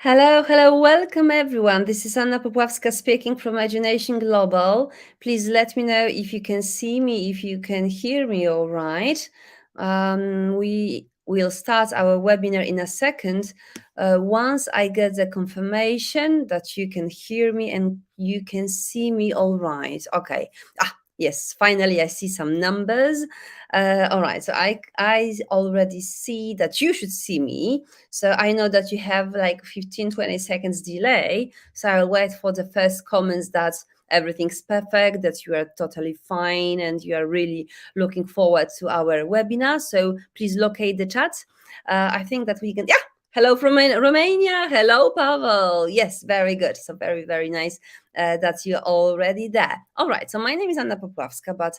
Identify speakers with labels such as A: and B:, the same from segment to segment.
A: Hello, hello, welcome everyone. This is Anna Popławska speaking from Imagination Global. Please let me know if you can see me, if you can hear me all right. We will start our webinar in a second. Once I get the confirmation that you can hear me and you can see me all right. Okay. Yes, finally I see some numbers. All right, so I already see that you should see me. So I know that you have like 15, 20 seconds delay. So I'll wait for the first comments that everything's perfect, that you are totally fine, and you are really looking forward to our webinar. So please locate the chat. I think that we can, yeah. Hello from Romania. Hello, Pavel. Yes, very good. So very, very nice that you're already there. All right. So my name is Anna Popławska, but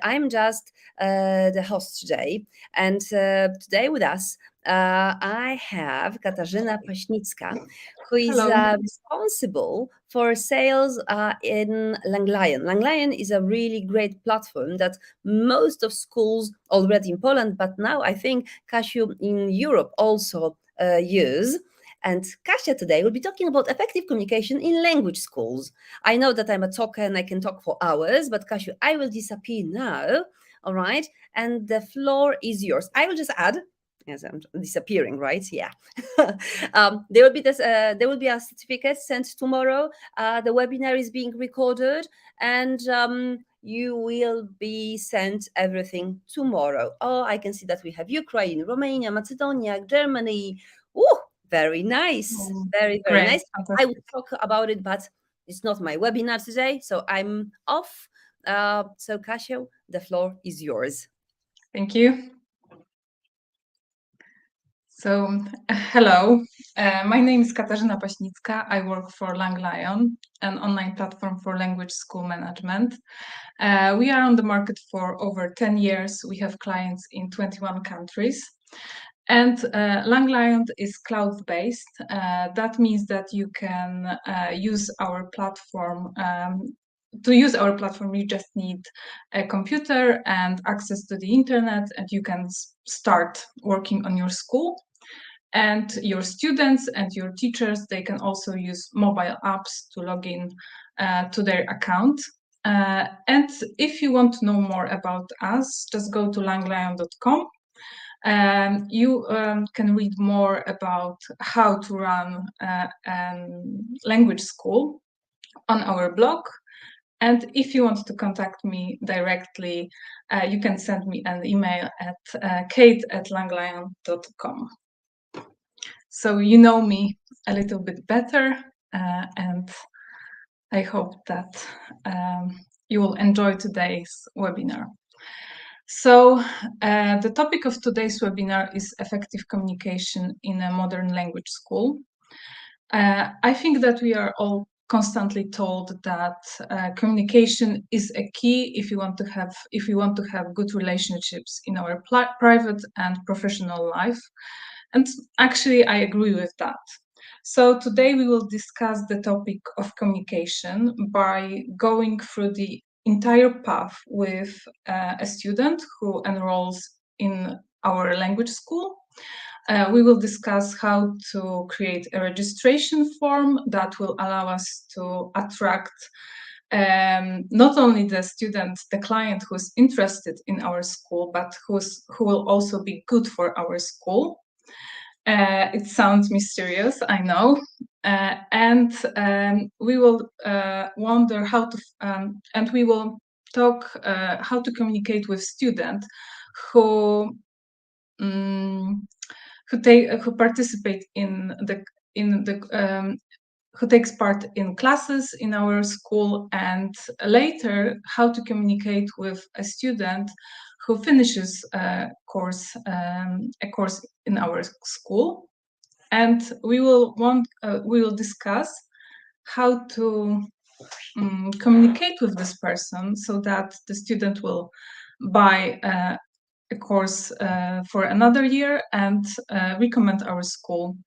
A: I'm just the host today. And today with us I have Katarzyna Paśnicka, who is
B: Hello.
A: responsible for sales in Langlion. Langlion is a really great platform that most of schools already in Poland, but now I think Kasiu in Europe also use. And Kasia today will be talking about effective communication in language schools. I know that I'm a talker and I can talk for hours, but Kasiu, I will disappear now. All right. And the floor is yours. I will just add, as I'm disappearing, right? Yeah. There will be this. There will be a certificate sent tomorrow. The webinar is being recorded, and you will be sent everything tomorrow. Oh, I can see that we have Ukraine, Romania, Macedonia, Germany. Oh, very nice. Very, very
B: Great,
A: nice. I will
B: fantastic.
A: talk about it, but it's not my webinar today, so I'm off. So, Kasia, the floor is yours.
B: Thank you. So, hello. My name is Katarzyna Paśnicka. I work for Langlion, an online platform for language school management. We are on the market for over 10 years. We have clients in 21 countries. And Langlion is cloud-based. That means that you can use our platform. To use our platform, you just need a computer and access to the internet, and you can start working on your school. And your students and your teachers, they can also use mobile apps to log in to their account. And if you want to know more about us, just go to langlion.com. You can read more about how to run a language school on our blog. And if you want to contact me directly, you can send me an email at kate@langlion.com. So you know me a little bit better, and I hope that you will enjoy today's webinar. So the topic of today's webinar is effective communication in a modern language school. I think that we are all constantly told that communication is a key if you want to have good relationships in our private and professional life. And actually, I agree with that. So today we will discuss the topic of communication by going through the entire path with a student who enrolls in our language school. We will discuss how to create a registration form that will allow us to attract not only the student, the client who's interested in our school, but who will also be good for our school. It sounds mysterious, I know. And we will wonder how to, and we will talk how to communicate with students who who participate in the who takes part in classes in our school, and later how to communicate with a student who finishes a course in our school. And we will discuss how to communicate with this person so that the student will buy a course for another year and recommend our school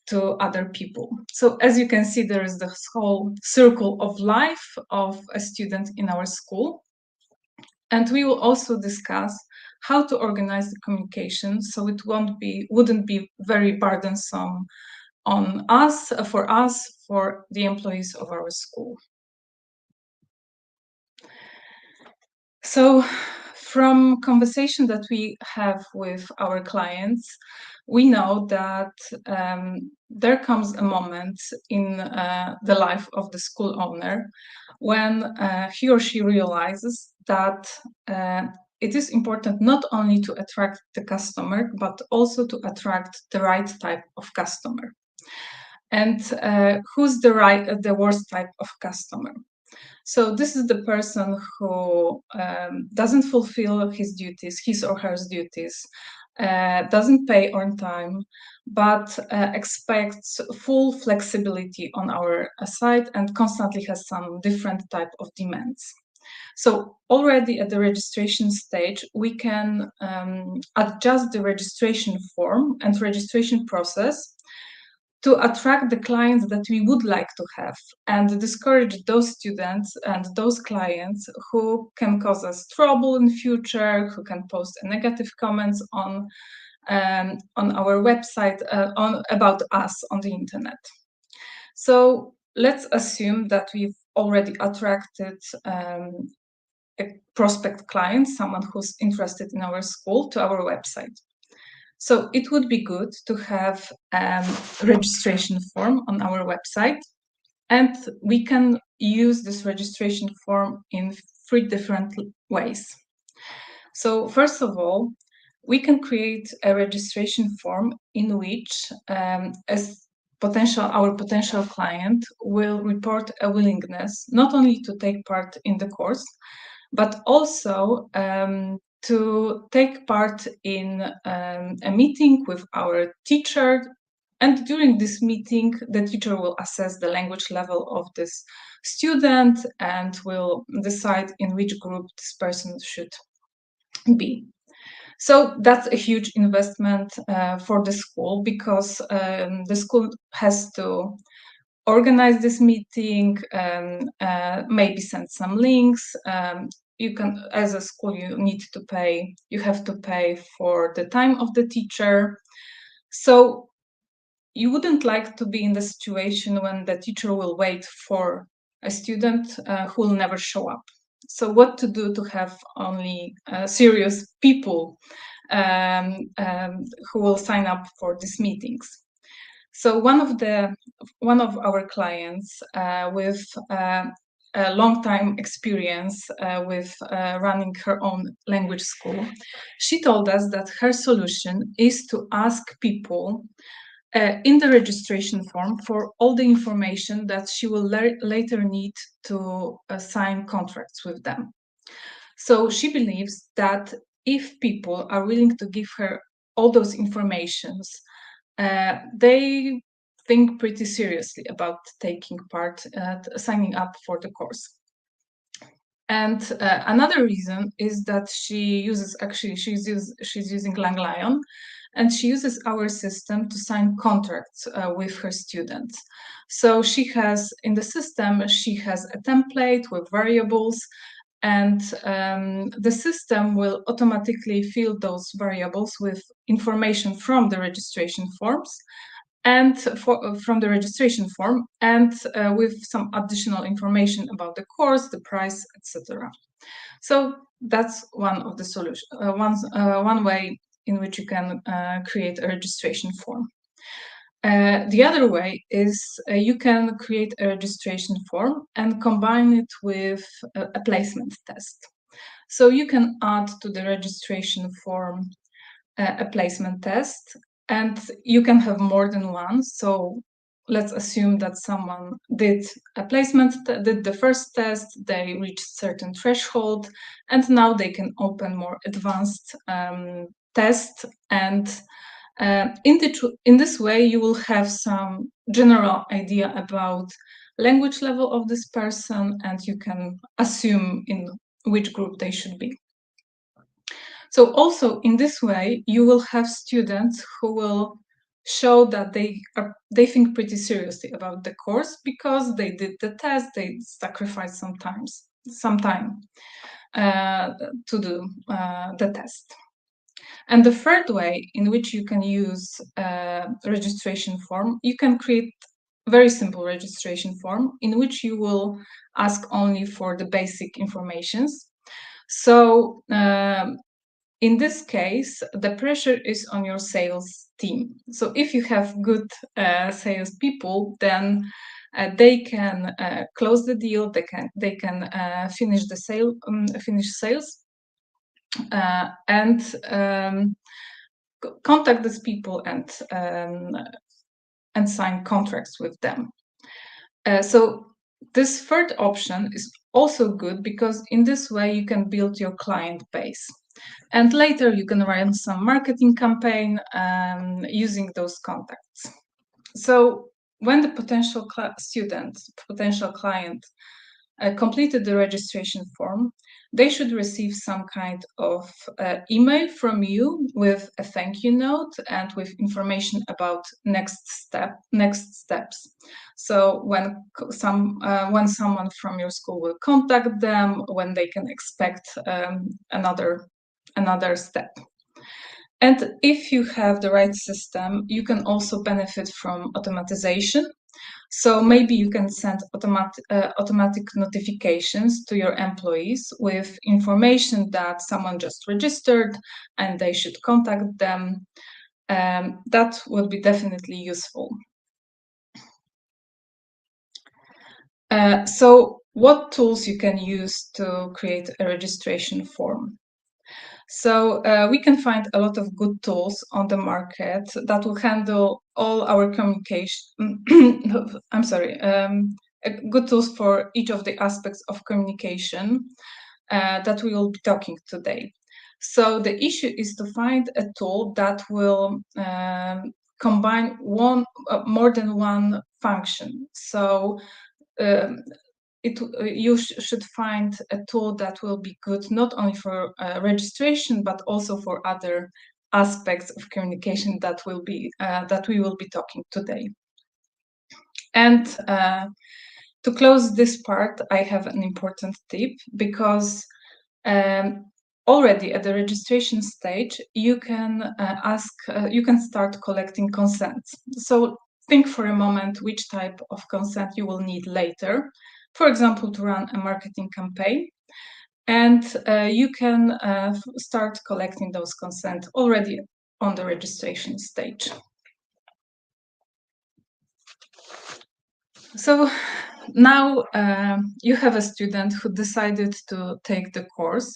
B: to other people. So as you can see, there is this whole circle of life of a student in our school. And we will also discuss how to organize the communication so it wouldn't be very burdensome on us, for the employees of our school. So from conversation that we have with our clients, we know that there comes a moment in the life of the school owner when he or she realizes that it is important not only to attract the customer, but also to attract the right type of customer. And who's the worst type of customer? So this is the person who doesn't fulfill his or her duties, doesn't pay on time, but expects full flexibility on our side and constantly has some different type of demands. So already at the registration stage, we can adjust the registration form and registration process to attract the clients that we would like to have and discourage those students and those clients who can cause us trouble in future, who can post negative comments on our website about us on the internet. So let's assume that we've already attracted a prospect client, someone who's interested in our school, to our website. So it would be good to have a registration form on our website, and we can use this registration form in 3 different ways. So first of all, we can create a registration form in which our potential client will report a willingness not only to take part in the course, but also to take part in a meeting with our teacher. And during this meeting, the teacher will assess the language level of this student and will decide in which group this person should be. So that's a huge investment for the school, because the school has to organize this meeting, maybe send some links. You can, as a school, you have to pay for the time of the teacher. So you wouldn't like to be in the situation when the teacher will wait for a student who will never show up. So what to do to have only serious people who will sign up for these meetings? So one of our clients with a long time experience with running her own language school, she told us that her solution is to ask people in the registration form for all the information that she will later need to sign contracts with them. So she believes that if people are willing to give her all those informations, they think pretty seriously about taking part, signing up for the course. And another reason is that she's using LangLion, and she uses our system to sign contracts with her students. So in the system, she has a template with variables, and the system will automatically fill those variables with information from the registration forms and from the registration form, and with some additional information about the course, the price, etc. So that's one of the solutions, one way in which you can create a registration form. The other way is you can create a registration form and combine it with a placement test. So you can add to the registration form a placement test, and you can have more than one. So let's assume that someone did the first test, they reached certain threshold, and now they can open more advanced test. And in this way, you will have some general idea about language level of this person, and you can assume in which group they should be. So also in this way, you will have students who will show that they think pretty seriously about the course, because they did the test, they sacrificed some time to do the test. And the third way in which you can use a registration form, you can create very simple registration form in which you will ask only for the basic informations. So in this case, the pressure is on your sales team. So if you have good sales people, then they can close the deal. They can finish the sale, finish sales, and contact these people and sign contracts with them. So this third option is also good because in this way you can build your client base. And later you can run some marketing campaign using those contacts. So when the potential client completed the registration form, they should receive some kind of email from you with a thank you note and with information about next steps. So when someone from your school will contact them, when they can expect another step. And if you have the right system, you can also benefit from automatization. So maybe you can send automatic notifications to your employees with information that someone just registered and they should contact them. That would be definitely useful. So what tools you can use to create a registration form? So we can find a lot of good tools on the market that will handle all our communication. I'm sorry, good tools for each of the aspects of communication that we will be talking today. So the issue is to find a tool that will combine more than one function. So you should find a tool that will be good not only for registration but also for other aspects of communication that we will be talking today. And to close this part, I have an important tip because already at the registration stage you can you can start collecting consents. So think for a moment which type of consent you will need later. For example, to run a marketing campaign, and you can start collecting those consent already on the registration stage. So now you have a student who decided to take the course,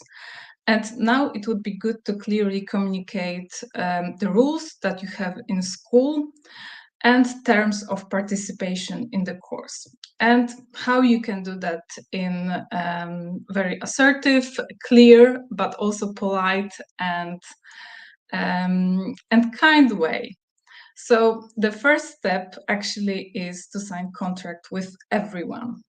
B: and now it would be good to clearly communicate the rules that you have in school and terms of participation in the course, and how you can do that in very assertive, clear, but also polite and kind way. So the first step actually is to sign contract with everyone.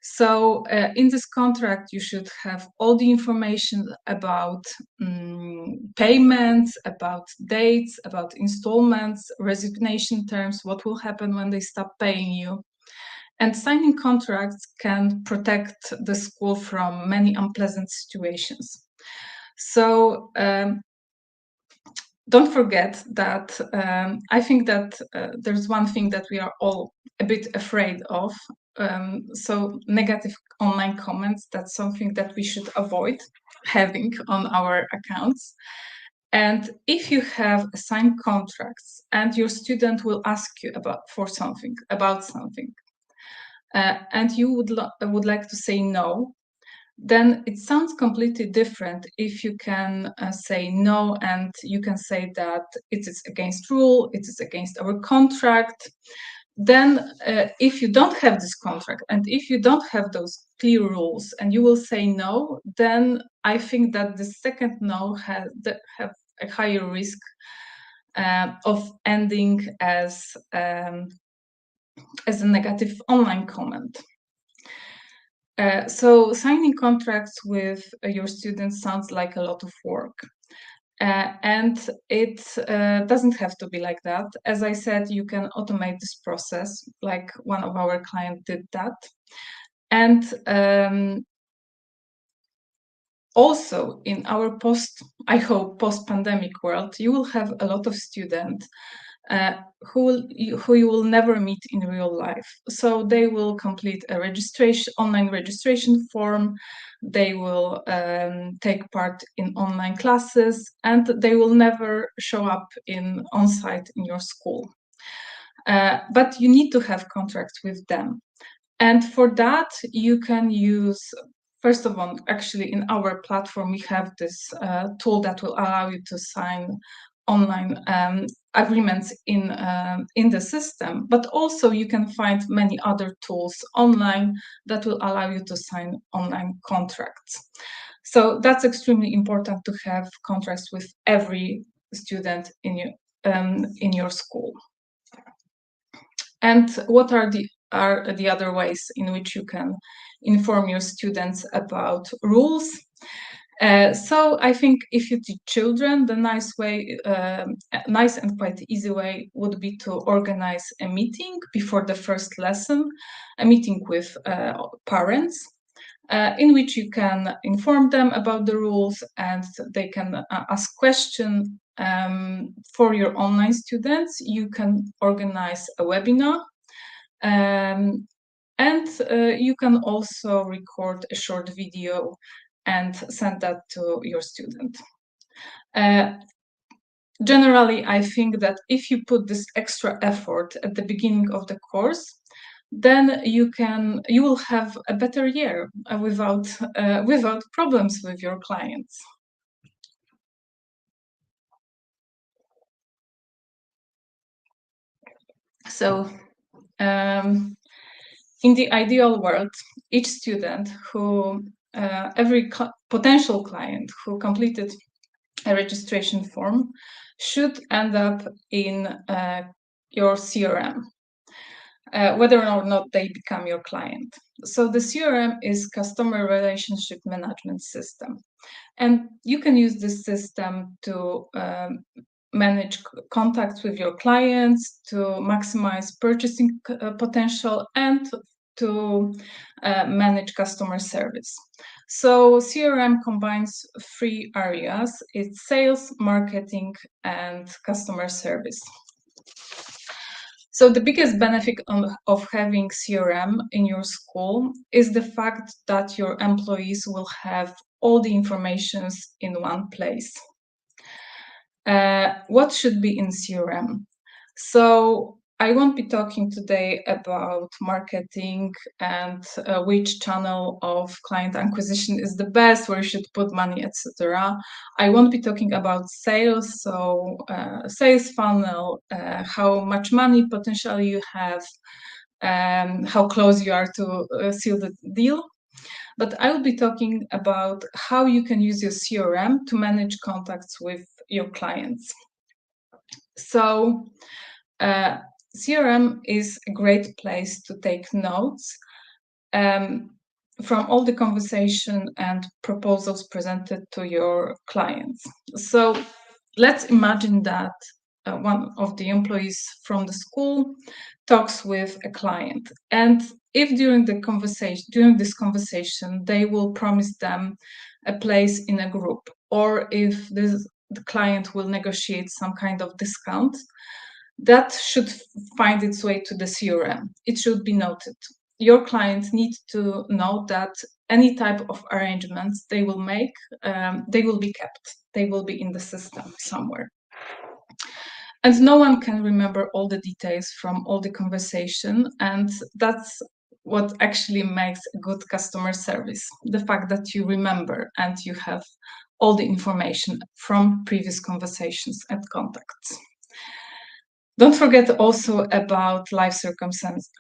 B: So in this contract, you should have all the information about payments, about dates, about installments, resignation terms, what will happen when they stop paying you. And signing contracts can protect the school from many unpleasant situations. So don't forget that I think that there's one thing that we are all a bit afraid of. So negative online comments, that's something that we should avoid having on our accounts. And if you have signed contracts and your student will ask you about something, and you would like to say no, then it sounds completely different if you can say no, and you can say that it is against rule, it is against our contract. Then if you don't have this contract and if you don't have those clear rules and you will say no, then I think that the second no have a higher risk of ending as a negative online comment. So signing contracts with your students sounds like a lot of work. And it doesn't have to be like that. As I said, you can automate this process, like one of our clients did that. And Also, in our I hope, post-pandemic world, you will have a lot of students who you will never meet in real life. So they will complete a online registration form. They will take part in online classes, and they will never show up on site in your school. But you need to have contracts with them. And for that, you can use, first of all, actually in our platform, we have this tool that will allow you to sign online agreements in the system, but also you can find many other tools online that will allow you to sign online contracts. So that's extremely important to have contracts with every student in your school. And what are the other ways in which you can inform your students about rules? So I think if you teach children, the nice and quite easy way would be to organize a meeting before the first lesson, a meeting with parents, in which you can inform them about the rules and they can ask questions. For your online students, you can organize a webinar, and you can also record a short video and send that to your student. Generally, I think that if you put this extra effort at the beginning of the course, then you will have a better year without problems with your clients. So, in the ideal world, each student every potential client who completed a registration form should end up in your CRM, whether or not they become your client. So the CRM is Customer Relationship Management System. And you can use this system to manage contacts with your clients, to maximize purchasing potential, and to manage customer service. So CRM combines three areas. It's sales, marketing, and customer service. So the biggest benefit of having CRM in your school is the fact that your employees will have all the information in one place. What should be in CRM? So I won't be talking today about marketing and which channel of client acquisition is the best, where you should put money, etc. I won't be talking about sales, so sales funnel, how much money potentially you have, how close you are to seal the deal. But I will be talking about how you can use your CRM to manage contacts with your clients. So CRM is a great place to take notes from all the conversation and proposals presented to your clients. So let's imagine that one of the employees from the school talks with a client, and if during this conversation they will promise them a place in a group, or if the client will negotiate some kind of discount, that should find its way to the CRM. It should be noted. Your clients need to know that any type of arrangements they will make, they will be kept. They will be in the system somewhere. And no one can remember all the details from all the conversation, and that's what actually makes a good customer service, the fact that you remember and you have all the information from previous conversations and contacts. Don't forget also about life circumstances.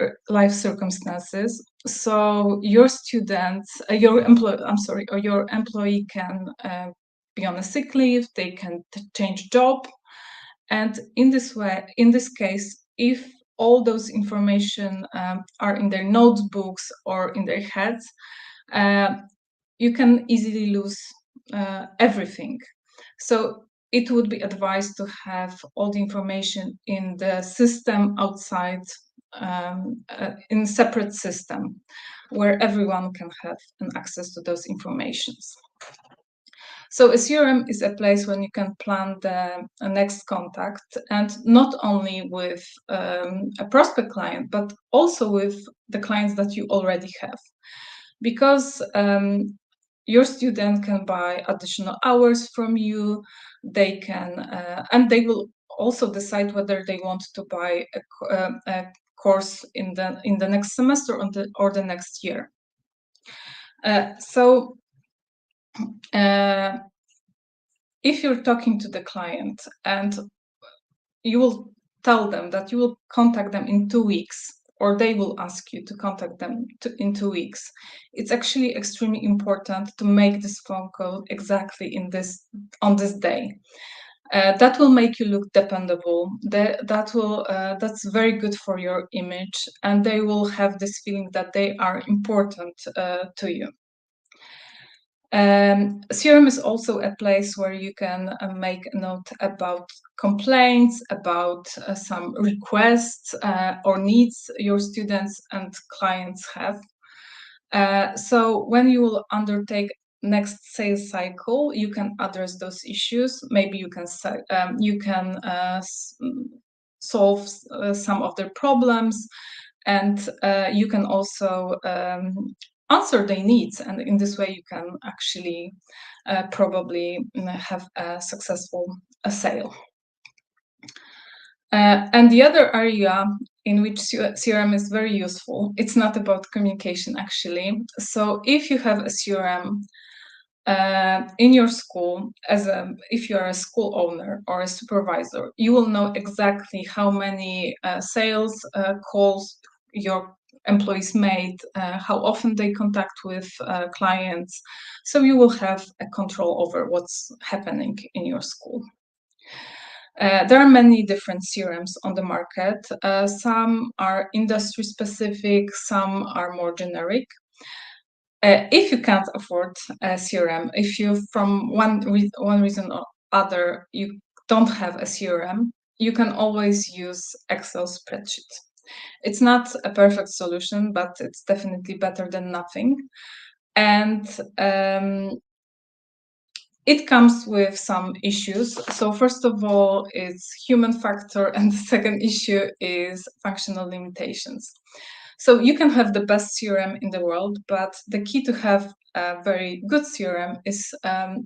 B: So your employee can be on a sick leave. They can change job, and in this case, if all those information are in their notebooks or in their heads, you can easily lose everything. So it would be advised to have all the information in the system outside, in a separate system, where everyone can have an access to those informations. So a CRM is a place when you can plan the next contact, and not only with a prospect client, but also with the clients that you already have. Because your student can buy additional hours from you, they can, and they will also decide whether they want to buy a course in the next semester or the next year. So if you're talking to the client and you will tell them that you will contact them in 2 weeks, or they will ask you to contact them in 2 weeks, it's actually extremely important to make this phone call exactly on this day. That will make you look dependable. That's very good for your image, and they will have this feeling that they are important to you. CRM is also a place where you can make a note about complaints, about some requests or needs your students and clients have. So when you will undertake next sales cycle, you can address those issues. Maybe you can solve some of their problems, and you can also answer their needs, and in this way you can actually probably have a successful sale. And the other area in which CRM is very useful, it's not about communication actually. So if you have a CRM in your school, if you are a school owner or a supervisor, you will know exactly how many sales calls your employees made, how often they contact with clients. So you will have a control over what's happening in your school. There are many different CRMs on the market. Some are industry specific, some are more generic. If you can't afford a CRM, if you from one reason or other you don't have a CRM, you can always use Excel spreadsheet. It's not a perfect solution, but it's definitely better than nothing. And it comes with some issues. So first of all, it's human factor, and the second issue is functional limitations. So you can have the best CRM in the world, but the key to have a very good CRM is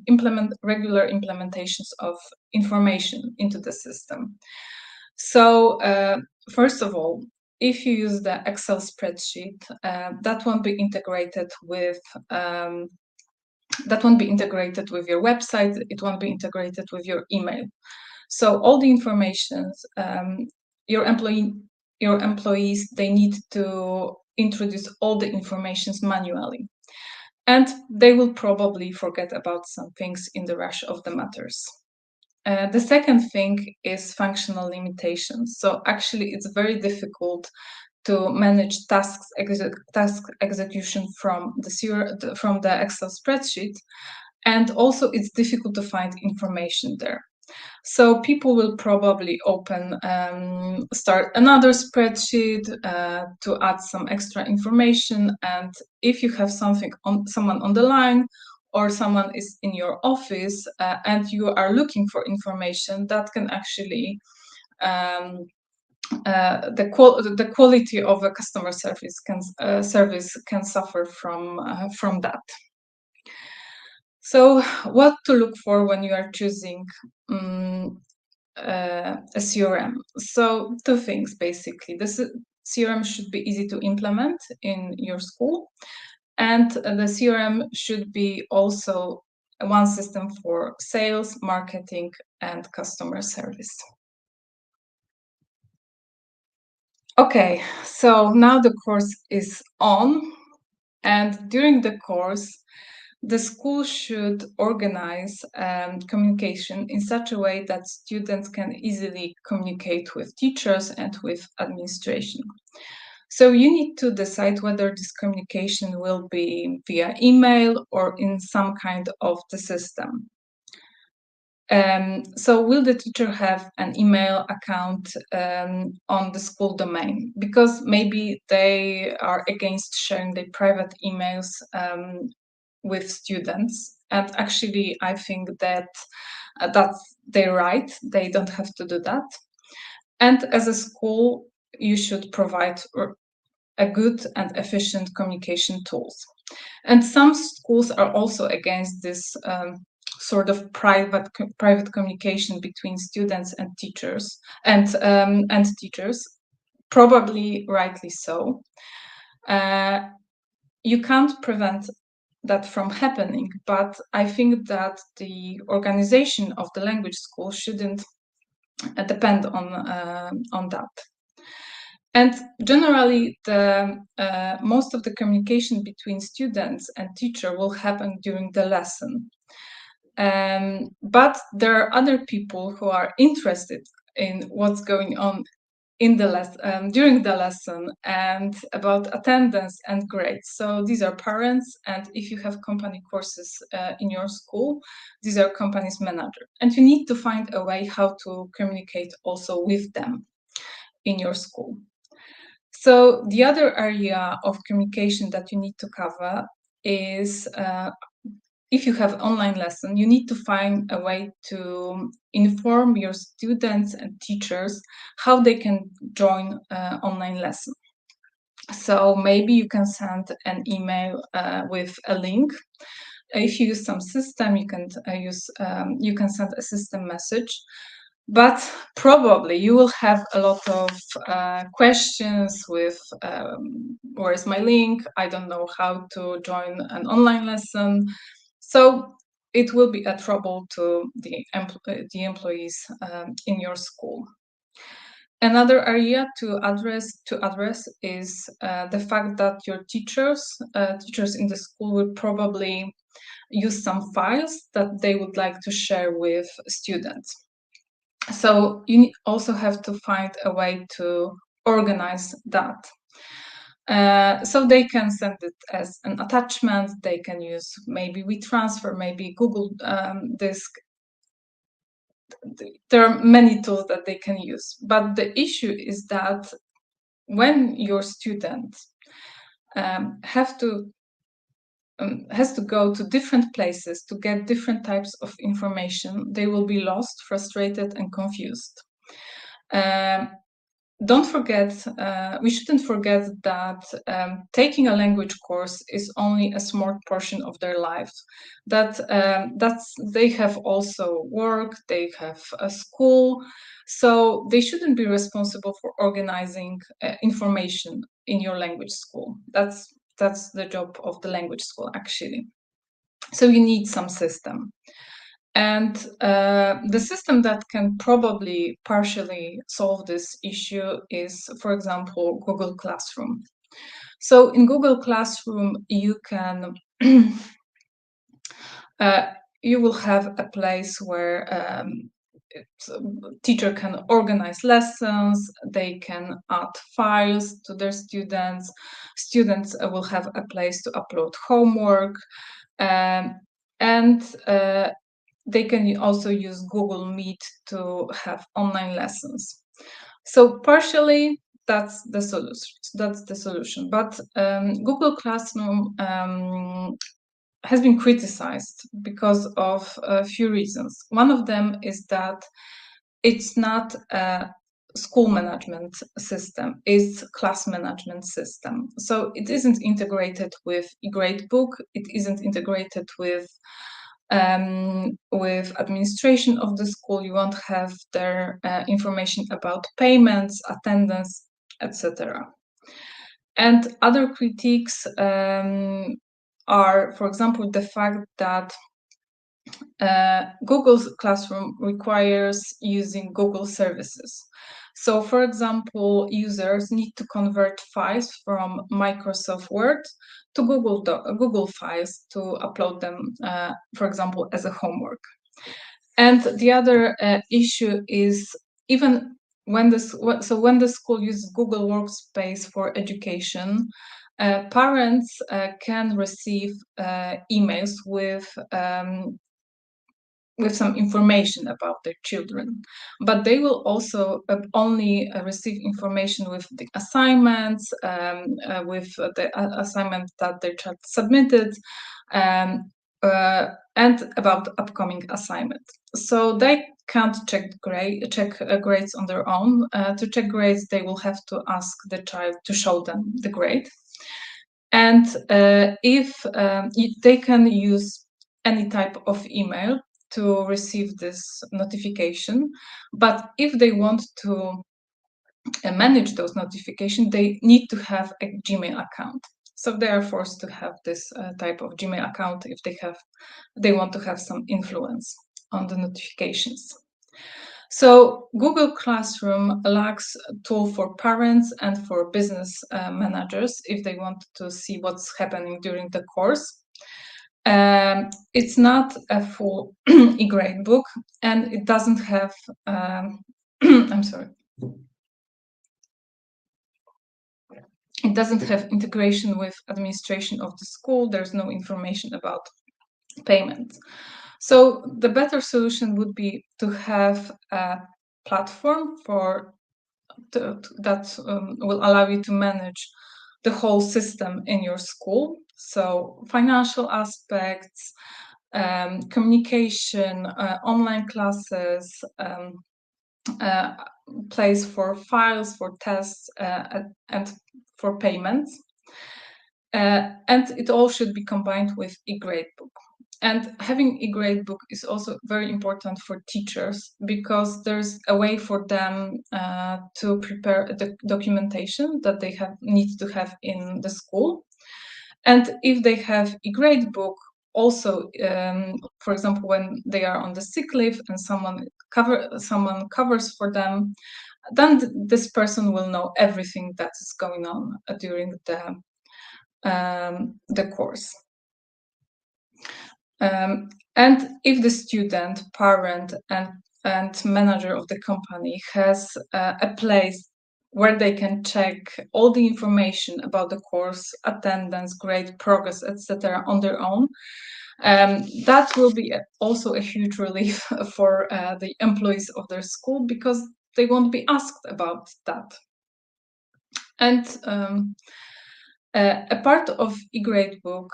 B: implement regular implementations of information into the system. So first of all, if you use the Excel spreadsheet, that won't be integrated with your website, it won't be integrated with your email. So all the information your employees, they need to introduce all the informations manually. And they will probably forget about some things in the rush of the matters. The second thing is functional limitations. So actually it's very difficult to manage task execution from the Excel spreadsheet, and also it's difficult to find information there. So people will probably start another spreadsheet to add some extra information, and if you have someone on the line, or someone is in your office and you are looking for information, that can actually the quality of a customer service can suffer from that. So what to look for when you are choosing a CRM? So two things basically. This CRM should be easy to implement in your school, and the CRM should be also one system for sales, marketing, and customer service. Okay, so now the course is on, and during the course, the school should organize communication in such a way that students can easily communicate with teachers and with administration. So you need to decide whether this communication will be via email or in some kind of the system. So will the teacher have an email account on the school domain? Because maybe they are against sharing their private emails with students, And actually, I think that they're right. They don't have to do that. And as a school, you should provide a good and efficient communication tools. And some schools are also against this sort of private communication between students and teachers, and teachers, probably rightly so. You can't prevent that from happening, but I think that the organization of the language school shouldn't depend on that. And generally, most of the communication between students and teacher will happen during the lesson. But there are other people who are interested in what's going on in the during the lesson, and about attendance and grades. So these are parents, and if you have company courses in your school, these are company's manager. And you need to find a way how to communicate also with them in your school. So the other area of communication that you need to cover is if you have online lesson, you need to find a way to inform your students and teachers how they can join online lesson. So maybe you can send an email with a link. If you use some system, you can you can send a system message. But probably you will have a lot of questions with where is my link? I don't know how to join an online lesson. So it will be a trouble to the employees in your school. Another area to address is the fact that your teachers in the school will probably use some files that they would like to share with students. So you also have to find a way to organize that. So they can send it as an attachment. They can use maybe WeTransfer, maybe Google Disk. There are many tools that they can use. But the issue is that when your students has to go to different places to get different types of information, they will be lost, frustrated, and confused. Don't forget, we shouldn't forget that taking a language course is only a small portion of their life. They have also work, they have a school, so they shouldn't be responsible for organizing information in your language school. That's the job of the language school, actually. So you need some system. And the system that can probably partially solve this issue is, for example, Google Classroom. So in Google Classroom, you can you will have a place where teacher can organize lessons, they can add files to their students. Students will have a place to upload homework, and they can also use Google Meet to have online lessons. So partially that's the solution. But Google Classroom has been criticized because of a few reasons. One of them is that it's not a school management system, it's class management system. So it isn't integrated with eGradebook, it isn't integrated with administration of the school. You won't have their information about payments, attendance, etc. And other critiques are, for example, the fact that Google's Classroom requires using Google services. So, for example, users need to convert files from Microsoft Word to Google Files to upload them, for example, as a homework. And the other issue is even when the school uses Google Workspace for education, parents can receive emails with some information about their children, but they will also only receive information with the assignments, with the assignment that their child submitted, and about upcoming assignment. So they can't check grades on their own. To check grades, they will have to ask the child to show them the grade. And if they can use any type of email to receive this notification, but if they want to manage those notifications, they need to have a Gmail account. So they are forced to have this type of Gmail account if they want to have some influence on the notifications. So Google Classroom lacks a tool for parents and for business managers if they want to see what's happening during the course. It's not a full e-grade book, and it doesn't have, I'm sorry. It doesn't have integration with administration of the school. There's no information about payment. So the better solution would be to have a platform that will allow you to manage the whole system in your school. So financial aspects, communication, online classes, place for files, for tests, and for payments. And it all should be combined with eGradebook. And having eGradebook is also very important for teachers because there's a way for them to prepare the documentation that they need to have in the school. And if they have eGradebook, also, for example, when they are on the sick leave and someone covers for them, then this person will know everything that is going on during the course. And if the student, parent, and manager of the company has a place where they can check all the information about the course, attendance, grade, progress, etc. on their own, that will be also a huge relief for the employees of their school because they won't be asked about that. And a part of eGradebook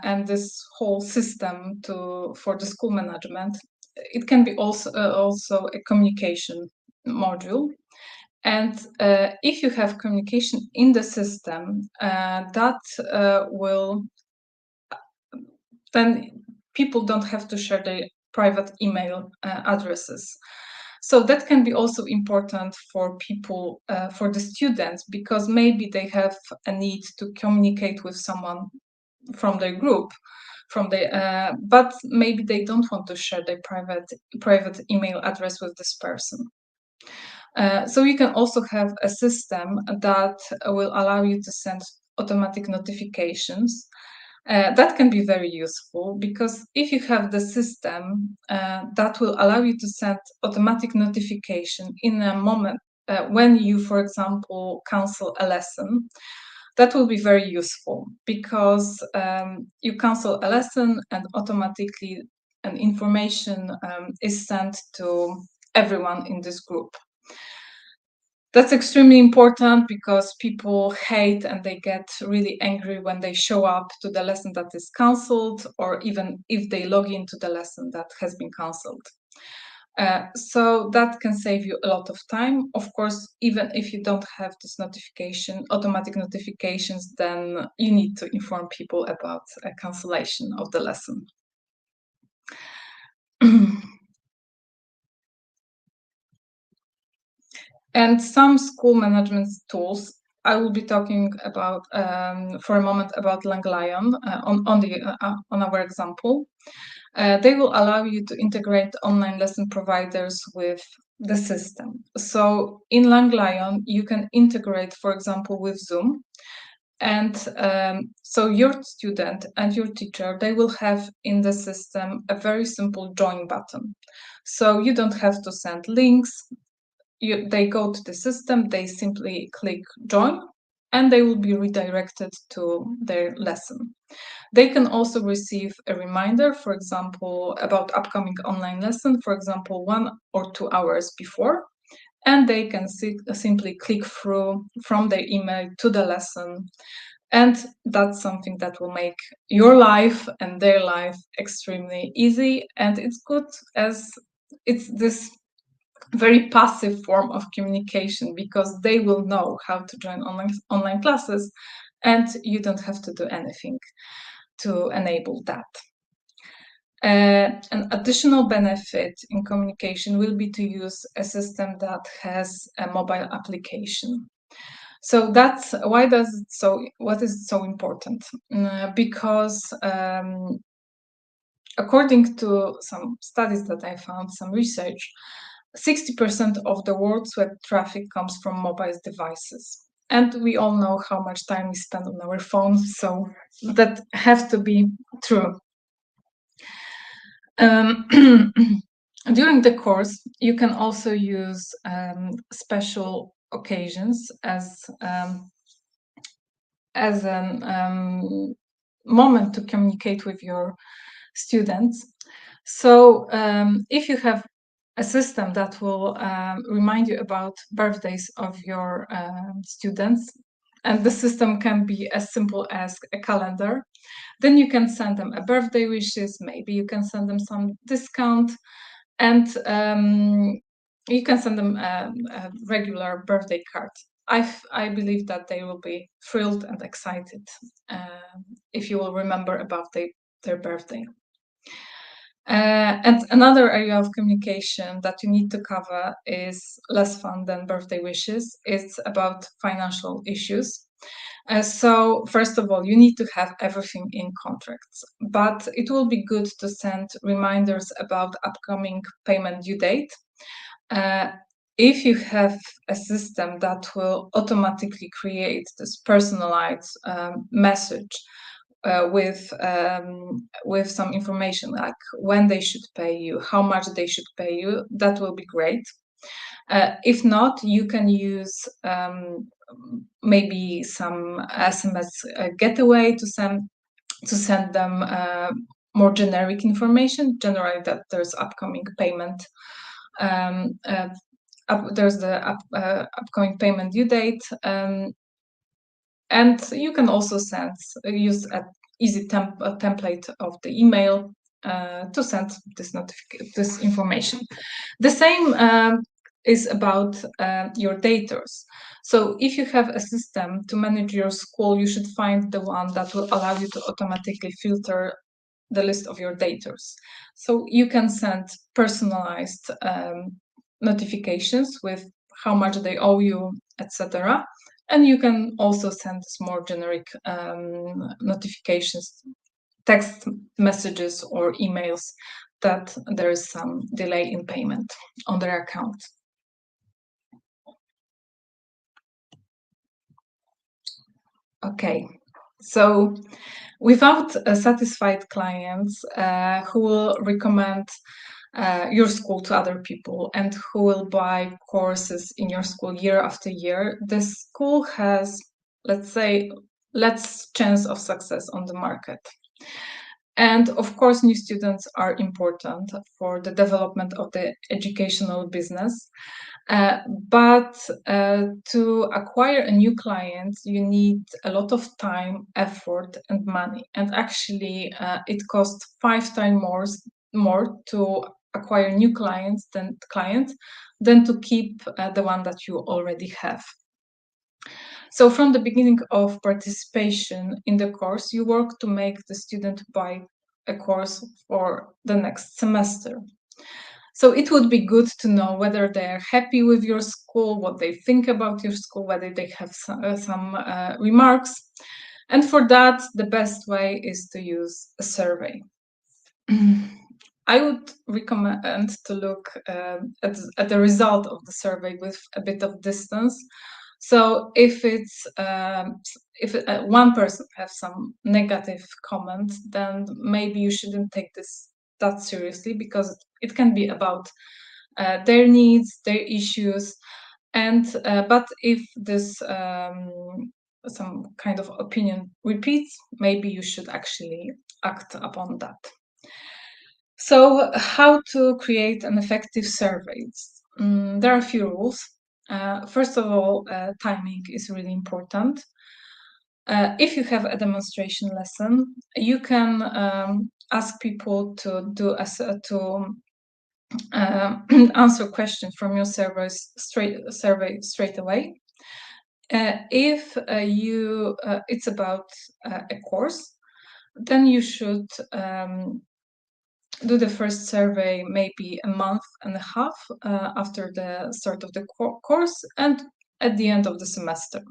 B: and this whole system for the school management, it can be also a communication module. And if you have communication in the system, that will then people don't have to share their private email addresses. So that can be also important for people, for the students, because maybe they have a need to communicate with someone from their group, but maybe they don't want to share their private email address with this person. So you can also have a system that will allow you to send automatic notifications. That can be very useful because if you have the system that will allow you to send automatic notification in a moment when you, for example, cancel a lesson, that will be very useful because you cancel a lesson and automatically an information is sent to everyone in this group. That's extremely important because people hate and they get really angry when they show up to the lesson that is cancelled, or even if they log into the lesson that has been cancelled. So that can save you a lot of time. Of course, even if you don't have this automatic notifications, then you need to inform people about a cancellation of the lesson. And some school management tools, I will be talking about for a moment about Langlion on our example. They will allow you to integrate online lesson providers with the system. So in Langlion, you can integrate, for example, with Zoom. And so your student and your teacher, they will have in the system a very simple join button. So you don't have to send links. They go to the system, they simply click join, and they will be redirected to their lesson. They can also receive a reminder, for example, about upcoming online lesson, for example, 1 or 2 hours before, and they can simply click through from their email to the lesson And that's something that will make your life and their life extremely easy. And it's good as it's this very passive form of communication, because they will know how to join online classes, and you don't have to do anything to enable that. An additional benefit in communication will be to use a system that has a mobile application. So that's why what is so important? Because according to some studies that I found, some research, 60% of the world's web traffic comes from mobile devices. And we all know how much time we spend on our phones, so that has to be true. During the course, you can also use special occasions as a moment to communicate with your students. So if you have a system that will remind you about birthdays of your students, and the system can be as simple as a calendar, then you can send them a birthday wishes, maybe you can send them some discount, and you can send them a regular birthday card. I believe that they will be thrilled and excited if you will remember about their birthday. And another area of communication that you need to cover is less fun than birthday wishes. It's about financial issues. So first of all, you need to have everything in contracts, but it will be good to send reminders about upcoming payment due date. If you have a system that will automatically create this personalized message with some information like when they should pay you, how much they should pay you, that will be great. If not, you can use maybe some SMS getaway to send them more generic information, generally that there's upcoming payment. There's the upcoming payment due date, and you can also use an easy template of the email to send this information. The same is about your daters. So if you have a system to manage your school, you should find the one that will allow you to automatically filter the list of your daters. So you can send personalized notifications with how much they owe you, etc. And you can also send more generic notifications, text messages or emails that there is some delay in payment on their account. Okay, so without satisfied clients who will recommend your school to other people and who will buy courses in your school year after year, the school has, let's say, less chance of success on the market. And of course, new students are important for the development of the educational business. But to acquire a new client, you need a lot of time, effort, and money. And actually, it costs 5 times more to acquire new clients than to keep the one that you already have. So from the beginning of participation in the course, you work to make the student buy a course for the next semester. So it would be good to know whether they're happy with your school, what they think about your school, whether they have some remarks. And for that, the best way is to use a survey. I would recommend to look at the result of the survey with a bit of distance. So if one person has some negative comment, then maybe you shouldn't take this that seriously, because it can be about their needs, their issues, and but if this some kind of opinion repeats, maybe you should actually act upon that. So, how to create an effective survey? There are a few rules. First of all, timing is really important. If you have a demonstration lesson, you can ask people to do answer questions from your survey straight away. If it's about a course, then you should do the first survey maybe a month and a half after the start of the course and at the end of the semester.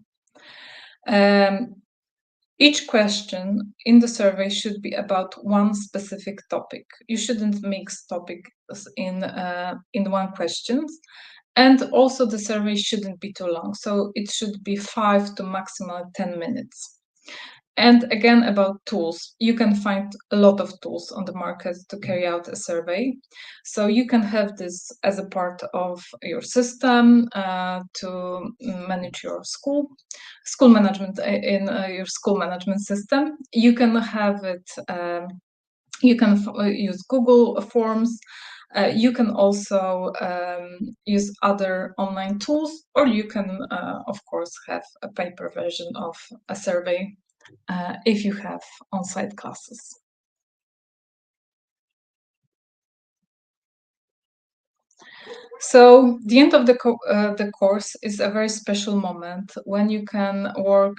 B: Each question in the survey should be about one specific topic. You shouldn't mix topics in one question. And also the survey shouldn't be too long. So it should be 5 to maximum 10 minutes. And again, about tools, you can find a lot of tools on the market to carry out a survey. So you can have this as a part of your system to manage your school management in your school management system. You can have it, you can use Google Forms. You can also use other online tools, or you can, of course, have a paper version of a survey if you have on-site classes. So the end of the course is a very special moment when you can work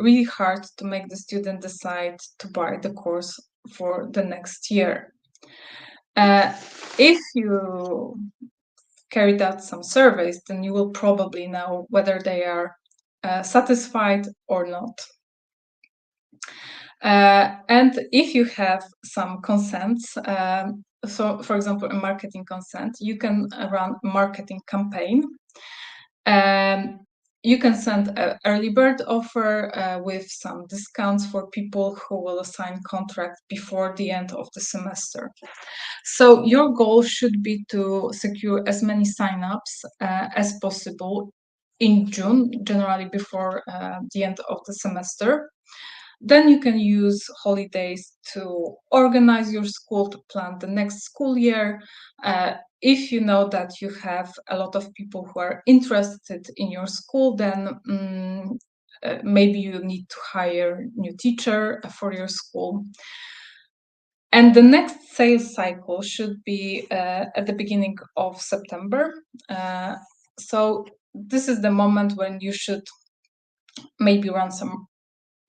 B: really hard to make the student decide to buy the course for the next year. If you carried out some surveys, then you will probably know whether they are satisfied or not. And if you have some consents, so for example, a marketing consent, you can run a marketing campaign. You can send an early bird offer with some discounts for people who will sign contract before the end of the semester. So your goal should be to secure as many signups as possible in June, generally before the end of the semester. Then you can use holidays to organize your school, to plan the next school year. If you know that you have a lot of people who are interested in your school, then maybe you need to hire a new teacher for your school. And the next sales cycle should be at the beginning of September. So this is the moment when you should maybe run some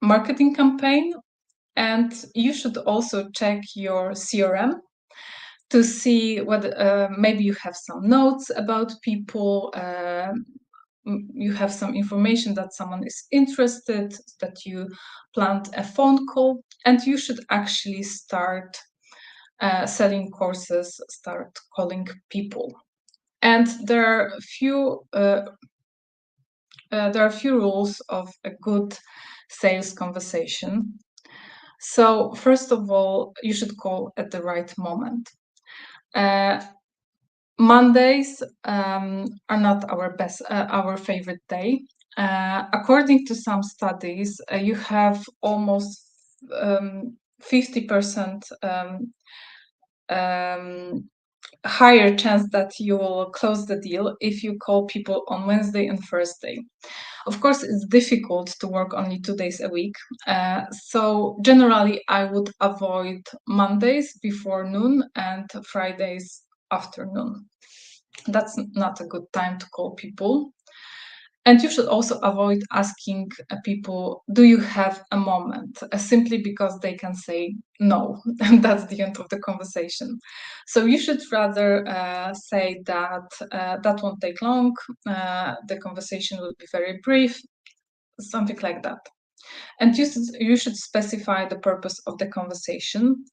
B: marketing campaign, and you should also check your CRM to see whether maybe you have some notes about people, you have some information that someone is interested, that you planned a phone call, and you should actually start selling courses, start calling people. And there are a few rules of a good sales conversation. So first of all, you should call at the right moment. Mondays are not our favorite day. According to some studies, you have almost 50% higher chance that you will close the deal if you call people on Wednesday and Thursday. Of course, it's difficult to work only 2 days a week. So generally, I would avoid Mondays before noon and Fridays afternoon. That's not a good time to call people. And you should also avoid asking people, do you have a moment? Simply because they can say no, and that's the end of the conversation. So you should rather say that that won't take long, the conversation will be very brief, something like that. And you should specify the purpose of the conversation.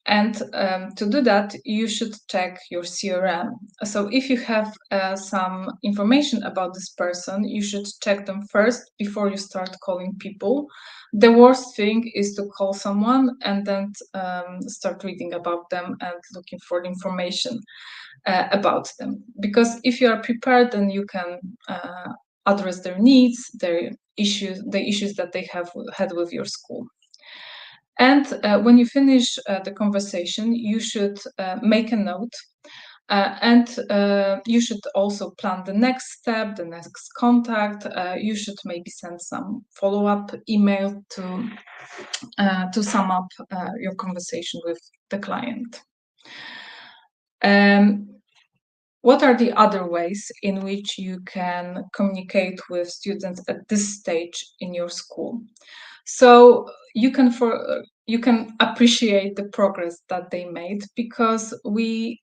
B: And to do that, you should check your CRM. So if you have some information about this person, you should check them first before you start calling people. The worst thing is to call someone and then start reading about them and looking for information about them. Because if you are prepared, then you can address their needs, the issues that they have had with your school. And when you finish the conversation, you should make a note And you should also plan the next step, the next contact. You should maybe send some follow-up email to sum up your conversation with the client. What are the other ways in which you can communicate with students at this stage in your school? So you can appreciate the progress that they made, because we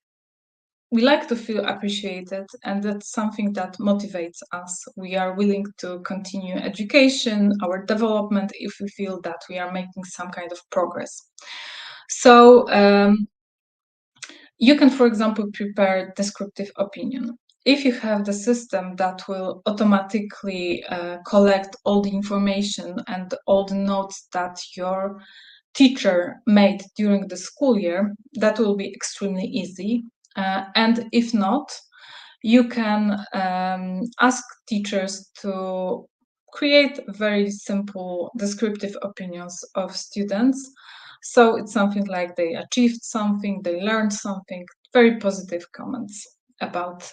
B: like to feel appreciated, and that's something that motivates us. We are willing to continue education, our development, if we feel that we are making some kind of progress. So you can, for example, prepare descriptive opinion. If you have the system that will automatically collect all the information and all the notes that your teacher made during the school year, that will be extremely easy. And if not, you can ask teachers to create very simple descriptive opinions of students. So it's something like they achieved something, they learned something, very positive comments about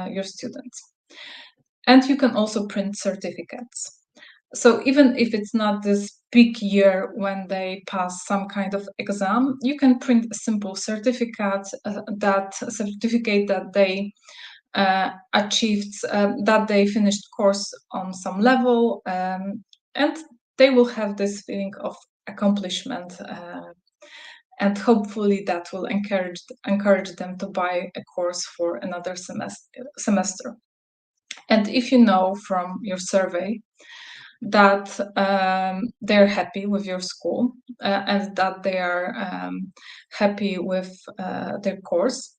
B: your students. And you can also print certificates. So even if it's not this big year when they pass some kind of exam, you can print a simple certificate, that they achieved, that they finished course on some level, and they will have this feeling of accomplishment, and hopefully that will encourage them to buy a course for another semester. And if you know from your survey that they're happy with your school, and that they are happy with their course,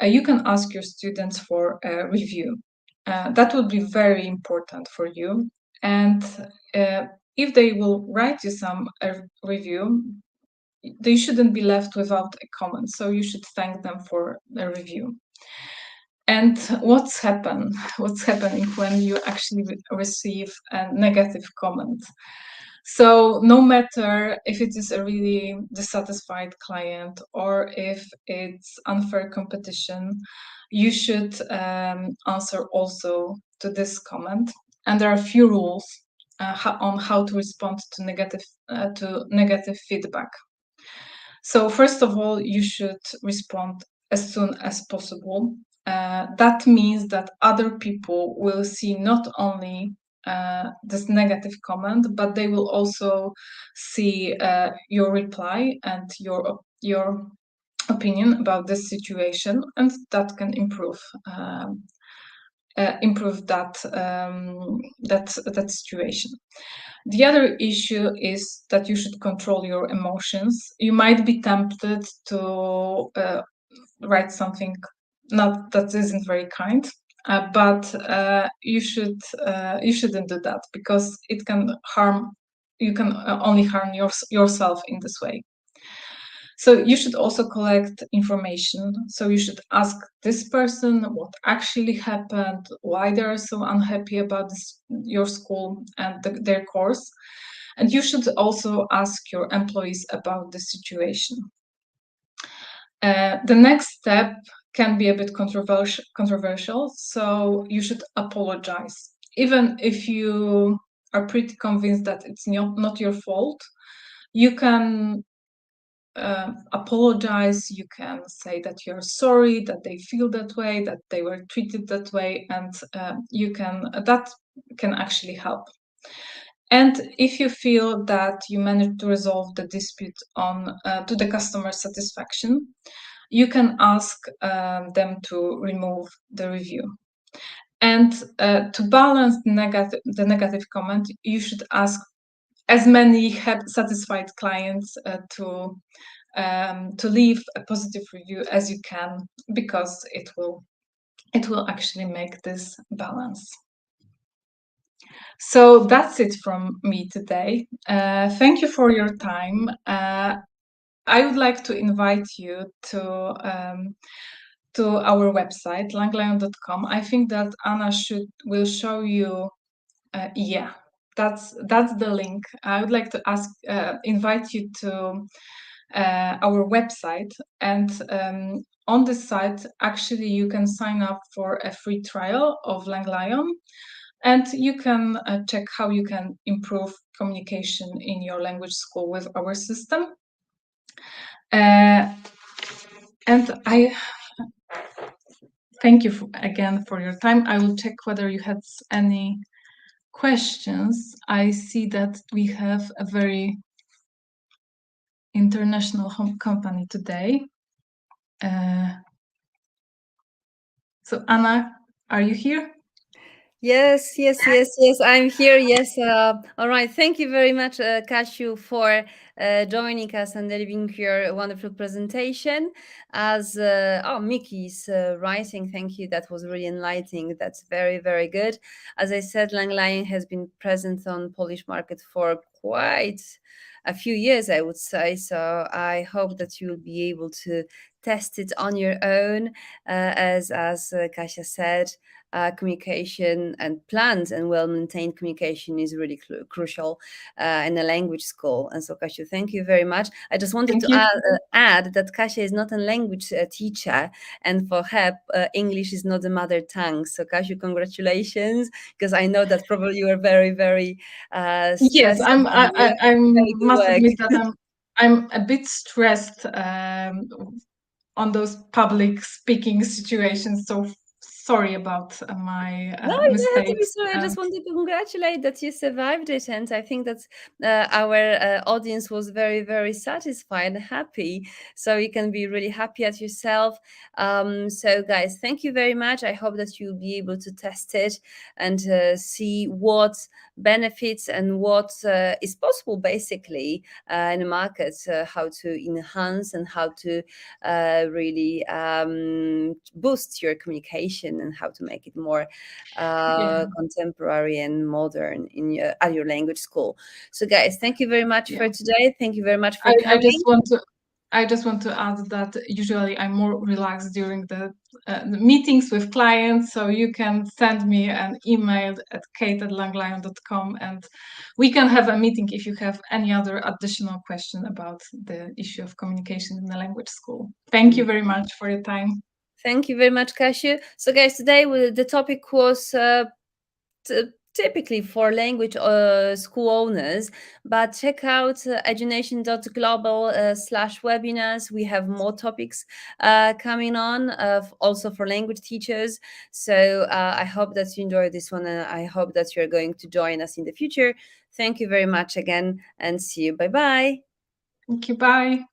B: you can ask your students for a review. That will be very important for you. And if they will write you some review, they shouldn't be left without a comment. So you should thank them for the review. And what's happening when you actually receive a negative comment? So no matter if it is a really dissatisfied client or if it's unfair competition, you should answer also to this comment. And there are a few rules on how to respond to negative feedback. So first of all, you should respond as soon as possible. That means that other people will see not only this negative comment, but they will also see your reply and your opinion about this situation, and that can improve that situation. The other issue is that you should control your emotions. You might be tempted to write something that isn't very kind, but you shouldn't do that, because it can harm. You can only harm yourself in this way. So you should also collect information. So you should ask this person what actually happened, why they are so unhappy about your school and their course. And you should also ask your employees about the situation. The next step can be a bit controversial, so you should apologize. Even if you are pretty convinced that it's not your fault, you can apologize. You can say that you're sorry that they feel that way, that they were treated that way, and that can actually help. And if you feel that you managed to resolve the dispute to the customer satisfaction, you can ask them to remove the review. And to balance the negative comment, you should ask as many satisfied clients to leave a positive review as you can, because it will actually make this balance. So that's it from me today. Thank you for your time. I would like to invite you to our website, langlion.com. I think that Anna will show you. Yeah, that's the link. I would like to invite you to our website, and on this site, actually, you can sign up for a free trial of LangLion, and you can check how you can improve communication in your language school with our system. And I thank you again for your time. I will check whether you had any questions. I see that we have a very international company today. So Anna, are you here?
A: Yes, I'm here. Yes. All right. Thank you very much, Kasiu, for joining us and delivering your wonderful presentation. As Mickey's writing, thank you. That was really enlightening. That's very, very good. As I said, LangLion has been present on Polish market for quite a few years, I would say. So I hope that you will be able to test it on your own, as Kasia said. Communication and planned and well-maintained communication is really crucial in a language school. And so, Kasia, thank you very much. I just wanted to add that Kasia is not a language teacher, and for her, English is not a mother tongue. So, Kasia, congratulations, because I know that probably you are very, very stressed.
B: Yes, I must admit that I'm a bit stressed on those public speaking situations. So sorry about my
A: No, you
B: mistakes.
A: don't have to be sorry. I just wanted to congratulate that you survived it, and I think that our audience was very, very satisfied and happy. So you can be really happy at yourself. So, guys, thank you very much. I hope that you'll be able to test it and see what benefits and what is possible, basically, in the market. How to enhance and how to really boost your communication and how to make it more contemporary and modern in at your language school. So, guys, thank you very much for today. Thank you very much for coming.
B: I just want to add that usually I'm more relaxed during the meetings with clients, so you can send me an email at kate@langlion.com, and we can have a meeting if you have any other additional question about the issue of communication in the language school. Thank you very much for your time.
A: Thank you very much, Kasiu. So, guys, today the topic was typically for language school owners, but check out edunation.global/webinars. We have more topics coming on, also for language teachers. So I hope that you enjoyed this one, and I hope that you're going to join us in the future. Thank you very much again, and see you. Bye-bye.
B: Thank you. Bye.